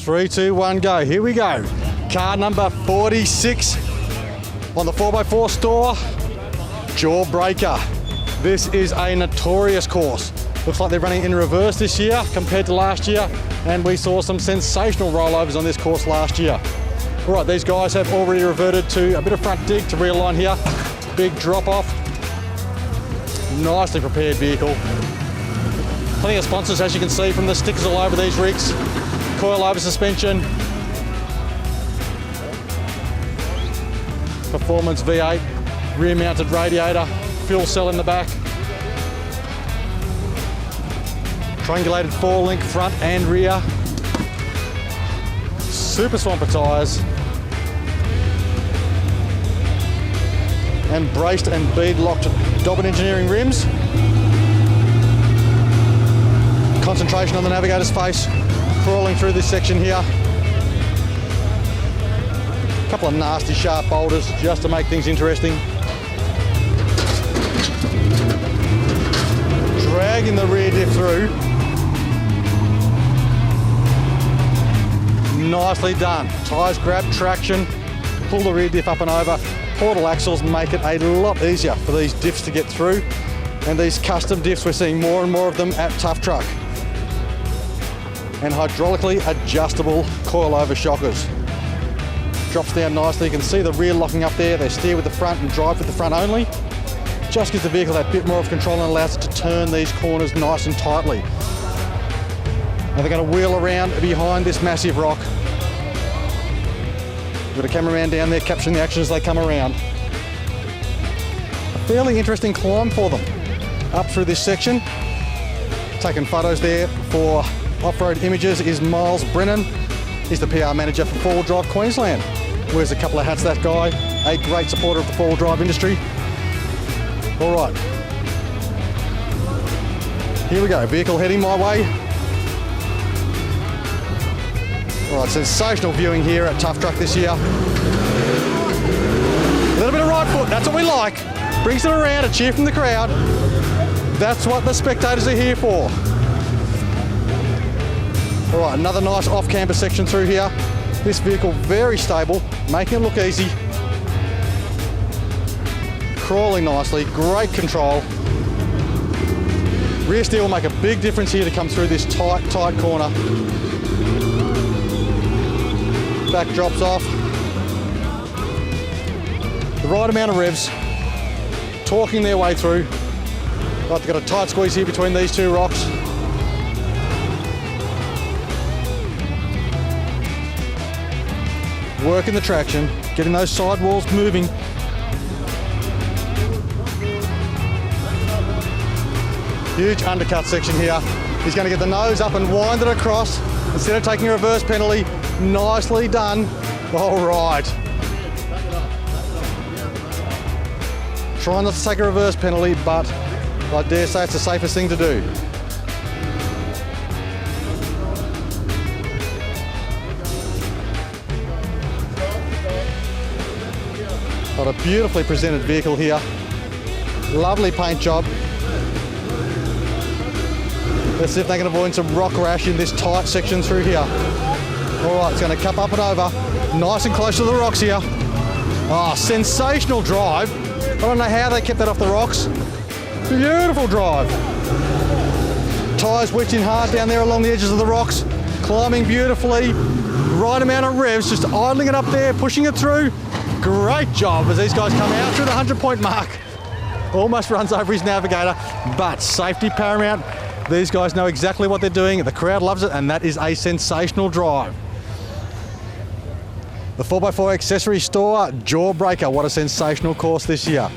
3, 2, 1, go. Here we go. Car number 46 on the 4x4 store, Jaw Breaker. This is a notorious course. Looks like they're running in reverse this year compared to last year, and we saw some sensational rollovers on this course last year. All right, these guys have already reverted to a bit of front dig to realign here. Big drop off. Nicely prepared vehicle. Plenty of sponsors, as you can see from the stickers all over these rigs. Coil-over suspension. Performance V8, rear-mounted radiator, fuel cell in the back. Triangulated 4-link front and rear. Super Swamper tyres. And braced and bead-locked Dobbin Engineering rims. Concentration on the navigator's face, crawling through this section here. A couple of nasty sharp boulders just to make things interesting. Dragging the rear diff through. Nicely done. Tyres grab traction, pull the rear diff up and over. Portal axles make it a lot easier for these diffs to get through. And these custom diffs, we're seeing more and more of them at Tuff Truck. And hydraulically adjustable coilover shockers. Drops down nicely. You can see the rear locking up there. They steer with the front and drive with the front only. Just gives the vehicle that bit more of control and allows it to turn these corners nice and tightly. Now they're going to wheel around behind this massive rock. We've got a cameraman down there capturing the action as they come around. A fairly interesting climb for them. Up through this section. Taking photos there for off-road images is Miles Brennan. He's the PR manager for 4-wheel drive Queensland. Wears a couple of hats, that guy. A great supporter of the 4-wheel drive industry. All right. Here we go, vehicle heading my way. All right, sensational viewing here at Tuff Truck this year. A little bit of right foot, that's what we like. Brings them around, a cheer from the crowd. That's what the spectators are here for. All right, another nice off-camber section through here. This vehicle very stable, making it look easy. Crawling nicely, great control. Rear steer will make a big difference here to come through this tight corner. Back drops off. The right amount of revs, torquing their way through. Right, they've got a tight squeeze here between these two rocks. Working the traction, getting those sidewalls moving. Huge undercut section here. He's going to get the nose up and wind it across instead of taking a reverse penalty. Nicely done. All right. Try not to take a reverse penalty, but I dare say it's the safest thing to do. Got a beautifully presented vehicle here. Lovely paint job. Let's see if they can avoid some rock rash in this tight section through here. All right, it's going to cup up and over. Nice and close to the rocks here. Oh, sensational drive. I don't know how they kept that off the rocks. Beautiful drive. Tyres wedged in hard down there along the edges of the rocks. Climbing beautifully. Right amount of revs, just idling it up there, pushing it through. Great job as these guys come out through the 100-point mark. Almost runs over his navigator, but safety paramount. These guys know exactly what they're doing. The crowd loves it, and that is a sensational drive. The 4x4 Accessory Store Jaw Breaker. What a sensational course this year.